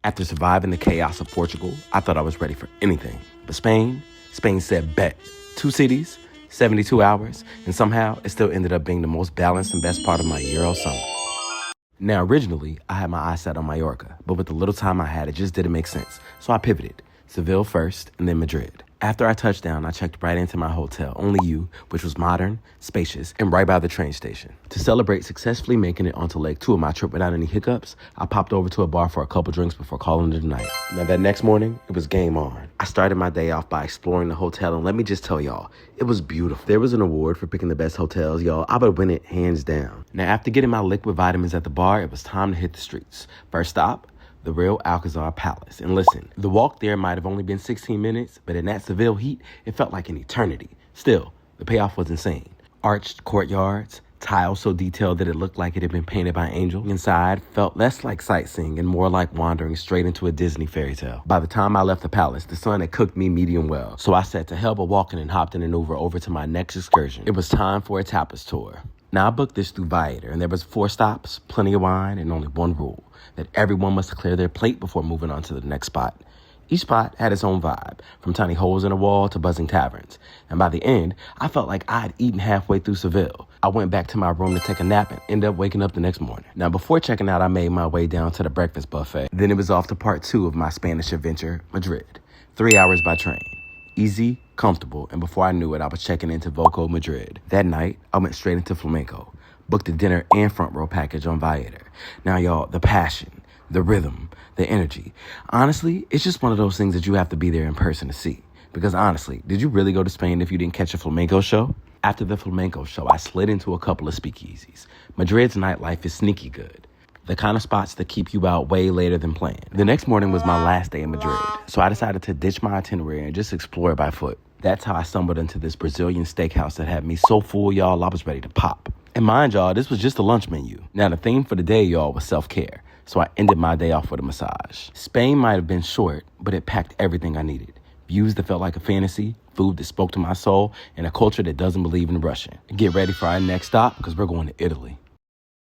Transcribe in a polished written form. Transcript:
After surviving the chaos of Portugal, I thought I was ready for anything. But Spain said bet. 2 cities, 72 hours, and somehow it still ended up being the most balanced and best part of my Euro summer. Now, originally, I had my eyes set on Mallorca, but with the little time I had, it just didn't make sense. So I pivoted. Seville first, and then Madrid. After I touched down, I checked right into my hotel, Only You, which was modern, spacious, and right by the train station. To celebrate successfully making it onto leg 2 of my trip without any hiccups, I popped over to a bar for a couple drinks before calling it a night. Now that next morning, it was game on. I started my day off by exploring the hotel, and let me just tell y'all, it was beautiful. There was an award for picking the best hotels, y'all. I would win it hands down. Now after getting my liquid vitamins at the bar, it was time to hit the streets. First stop, the Royal Alcázar Palace. And listen, the walk there might have only been 16 minutes, but in that Seville heat, it felt like an eternity. Still, the payoff was insane. Arched courtyards, tiles so detailed that it looked like it had been painted by an angel. Inside felt less like sightseeing and more like wandering straight into a Disney fairy tale. By the time I left the palace, the sun had cooked me medium well, so I said to hell but walking and hopped in an Uber over to my next excursion. It was time for a tapas tour. Now, I booked this through Viator, and there was 4 stops, plenty of wine, and only one rule, that everyone must clear their plate before moving on to the next spot. Each spot had its own vibe, from tiny holes in a wall to buzzing taverns. And by the end, I felt like I had eaten halfway through Seville. I went back to my room to take a nap and ended up waking up the next morning. Now, before checking out, I made my way down to the breakfast buffet. Then it was off to part 2 of my Spanish adventure, Madrid. 3 hours by train. Easy, comfortable, and before I knew it, I was checking into Voco Madrid. That night, I went straight into Flamenco. Booked a dinner and front row package on Viator. Now, y'all, the passion, the rhythm, the energy. Honestly, it's just one of those things that you have to be there in person to see. Because honestly, did you really go to Spain if you didn't catch a flamenco show? After the flamenco show, I slid into a couple of speakeasies. Madrid's nightlife is sneaky good. The kind of spots that keep you out way later than planned. The next morning was my last day in Madrid, so I decided to ditch my itinerary and just explore by foot. That's how I stumbled into this Brazilian steakhouse that had me so full, y'all, I was ready to pop. And mind y'all, this was just a lunch menu. Now, the theme for the day, y'all, was self-care, so I ended my day off with a massage. Spain might have been short, but it packed everything I needed. Views that felt like a fantasy, food that spoke to my soul, and a culture that doesn't believe in rushing. Get ready for our next stop, because we're going to Italy.